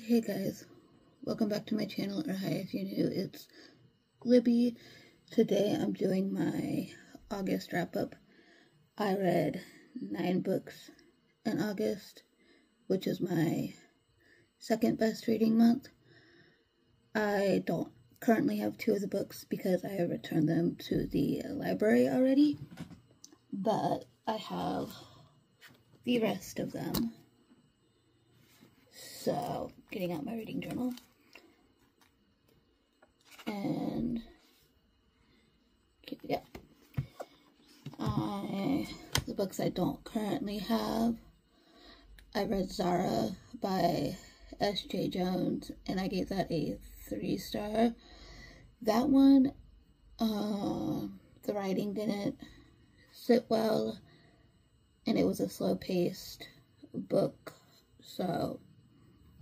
Hey guys, welcome back to my channel, or hi if you're new, it's Libby. Today I'm doing my August wrap-up. I read 9 books in August, which is my second best reading month. I don't currently have 2 of the books because I have returned them to the library already, but I have the rest of them. So, getting out my reading journal. And yeah, the books I don't currently have. I read Zara by S.J. Jones, and I gave that a 3-star. That one, the writing didn't sit well, and it was a slow-paced book, so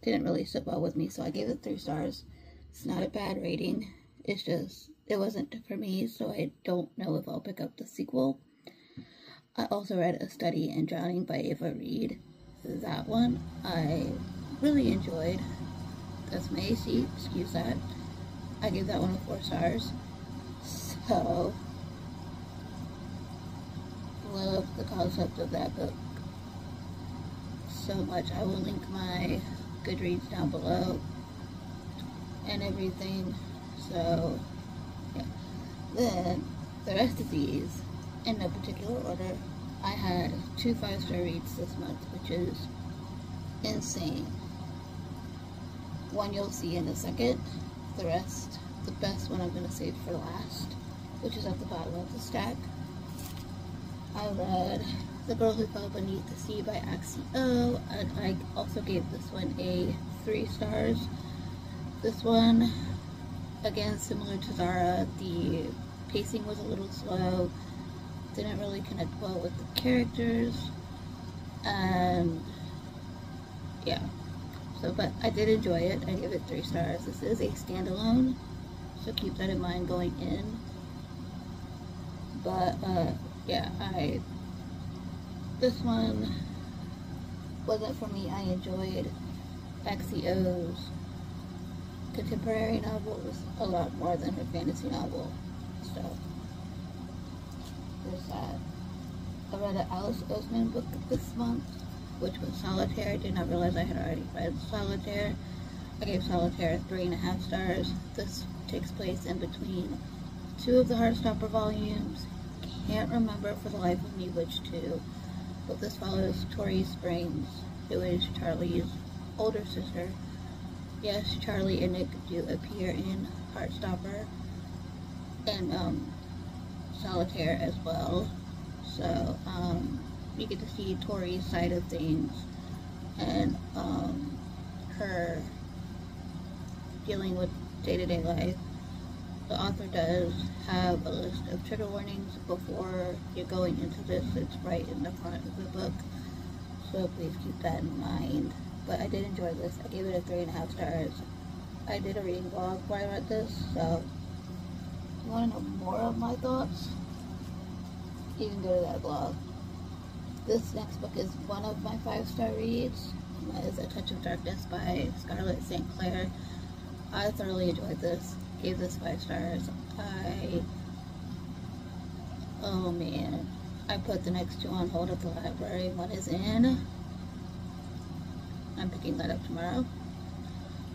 didn't really sit well with me, so I gave it 3 stars. It's not a bad rating, it's just, it wasn't for me, so I don't know if I'll pick up the sequel. I also read A Study in Drowning by Ava Reid. That one I really enjoyed. That's my AC, excuse that. I gave that one a 4 stars. So, love the concept of that book so much. I will link my Goodreads down below and everything. So yeah, then the rest of these in no particular order. I had 2 5-star reads this month, which is insane. One you'll see in a second. The rest, the best one I'm going to save for last, which is at the bottom of the stack. I read The Girl Who Fell Beneath the Sea by Axio, and I also gave this one a 3 stars. This one, again, similar to Zara, the pacing was a little slow, didn't really connect well with the characters, and yeah, so, but I did enjoy it. I gave it 3 stars. This is a standalone, so keep that in mind going in, but yeah, this one wasn't for me. I enjoyed Axio's contemporary novels a lot more than her fantasy novel, so there's that. I read an Alice Oseman book this month, which was Solitaire. I did not realize I had already read Solitaire. I gave Solitaire 3.5 stars. This takes place in between 2 of the Heartstopper volumes. Can't remember for the life of me which 2, but this follows Tori Springs, who is Charlie's older sister. Yes, Charlie and Nick do appear in Heartstopper and Solitaire as well. So you get to see Tori's side of things and her dealing with day-to-day life. The author does have a list of trigger warnings before you're going into this. It's right in the front of the book, so please keep that in mind. But I did enjoy this. I gave it a 3.5 stars. I did a reading vlog where I read this, so if you want to know more of my thoughts, you can go to that vlog. This next book is one of my 5-star reads. It is A Touch of Darkness by Scarlett St. Clair. I thoroughly enjoyed this. Gave this 5 stars. Oh man, I put the next 2 on hold at the library. One is in. I'm picking that up tomorrow.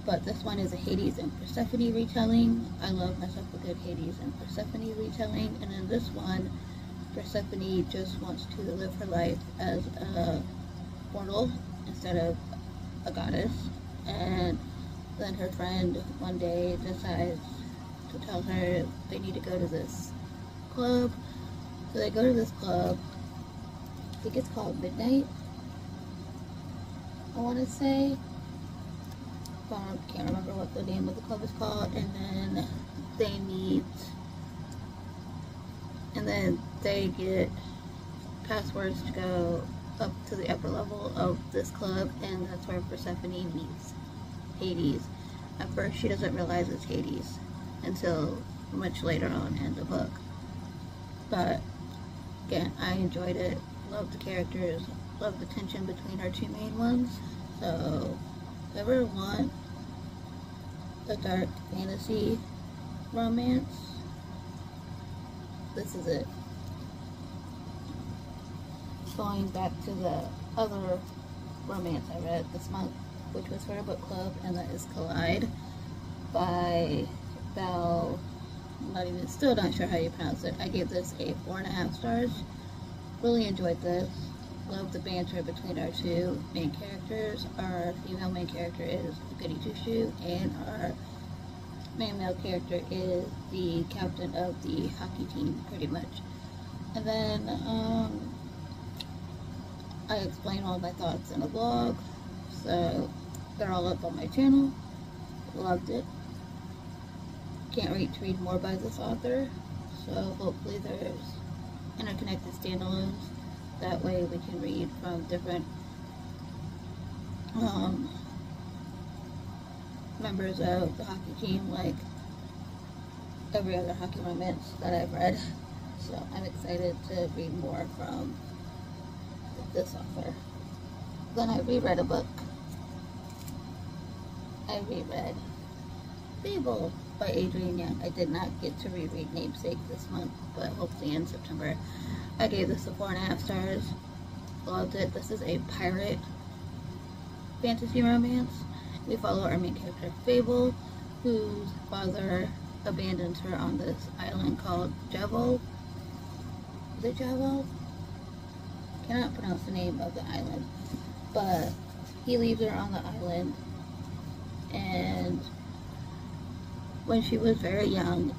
But this one is a Hades and Persephone retelling. I love myself a good Hades and Persephone retelling. And in this one, Persephone just wants to live her life as a mortal instead of a goddess. And then her friend one day decides to tell her they need to go to this club. So they go to this club. I think it's called Midnight, I want to say. But I can't remember what the name of the club is called. And then they meet, and then they get passwords to go up to the upper level of this club, and that's where Persephone meets Hades. At first she doesn't realize it's Hades until much later on in the book. But again, I enjoyed it, loved the characters, loved the tension between our 2 main ones, so ever want a dark fantasy romance, this is it. Going back to the other romance I read this month, which was for a book club, and that is Collide by Belle. Still not sure how you pronounce it. I gave this a 4.5 stars. Really enjoyed this. Love the banter between our two main characters. Our female main character is Goody Two Shoe, and our main male character is the captain of the hockey team, pretty much. And then, I explain all my thoughts in a blog, so they're all up on my channel. Loved it. Can't wait to read more by this author, so hopefully there's interconnected standalones. That way we can read from different members of the hockey team, like every other hockey romance that I've read. So I'm excited to read more from this author. Then I reread a book. I reread Fable by Adrienne Young. I did not get to reread Namesake this month, but hopefully in September. I gave this a 4.5 stars. Loved it. This is a pirate fantasy romance. We follow our main character Fable, whose father abandons her on this island called Jevo. Is it Jevo? Cannot pronounce the name of the island, but he leaves her on the island, and when she was very young,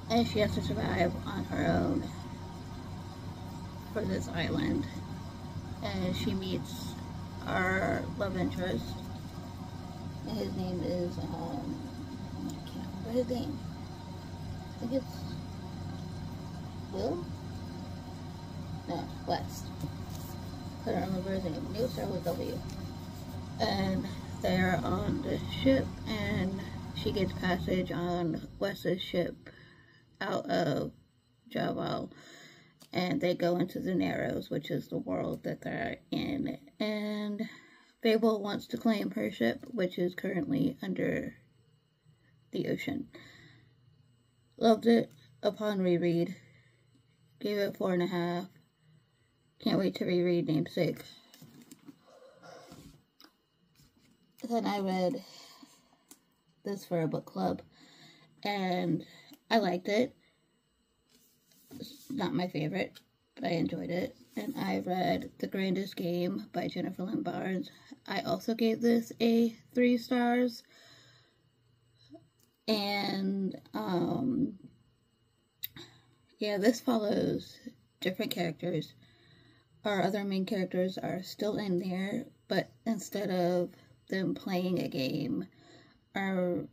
and she has to survive on her own for this island, and she meets our love interest, and his name is, I can't remember his name. I think it's Will? No, West. I don't remember his name. Neil start with W. And they're on the ship, and she gets passage on West's ship out of Javal, and they go into the Narrows, which is the world that they're in, and Fable wants to claim her ship, which is currently under the ocean. Loved it upon reread. Gave it 4.5. Can't wait to reread Namesake. Then I read this for a book club, and I liked it. It's not my favorite, but I enjoyed it. And I read The Grandest Game by Jennifer Lynn Barnes. I also gave this a 3 stars. And, yeah, this follows different characters. Our other main characters are still in there, but instead of them playing a game, our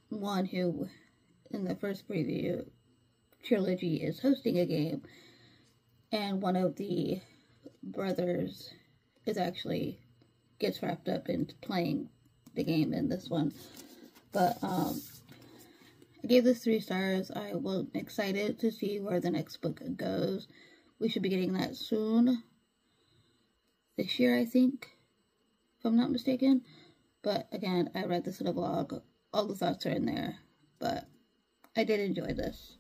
one who in the first preview trilogy is hosting a game, and one of the brothers is actually gets wrapped up in playing the game in this one. But I gave this 3 stars. I was excited to see where the next book goes. We should be getting that soon. This year, I think, if I'm not mistaken. But again, I read this in a blog. All the thoughts are in there. But I did enjoy this.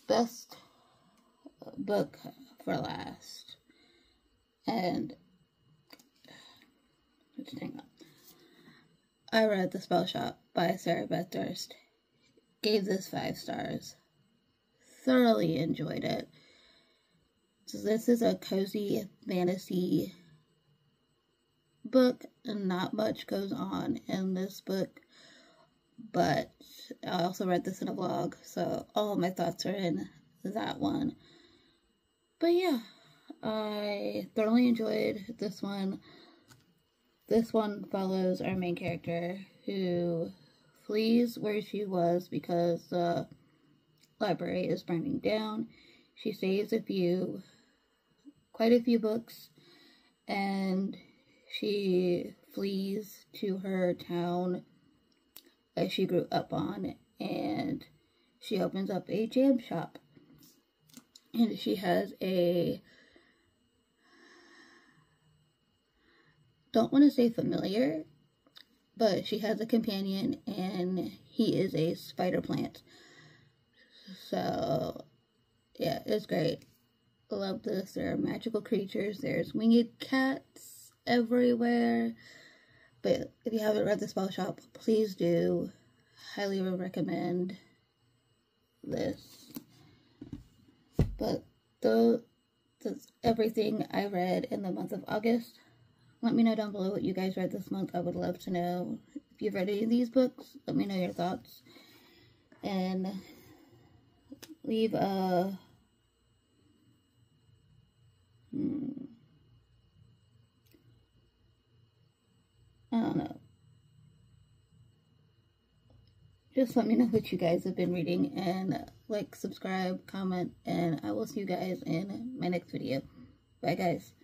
Best book for last. And hang on. I read The Spell Shop by Sarah Beth Durst. Gave this 5 stars. Thoroughly enjoyed it. So this is a cozy fantasy book, and not much goes on in this book, but I also read this in a blog, so all of my thoughts are in that one. But yeah, I thoroughly enjoyed this one. This one follows our main character who flees where she was because the library is burning down. She saves quite a few books, and she flees to her town that she grew up on, and she opens up a jam shop, and she has a don't want to say familiar, but she has a companion, and he is a spider plant. So, yeah, it's great. I love this. There are magical creatures. There's winged cats everywhere. But if you haven't read The Spell Shop, please do. Highly recommend this. But that's everything I read in the month of August. Let me know down below what you guys read this month. I would love to know. If you've read any of these books, let me know your thoughts. And leave a... I don't know. Just let me know what you guys have been reading, and like, subscribe, comment, and I will see you guys in my next video. Bye, guys.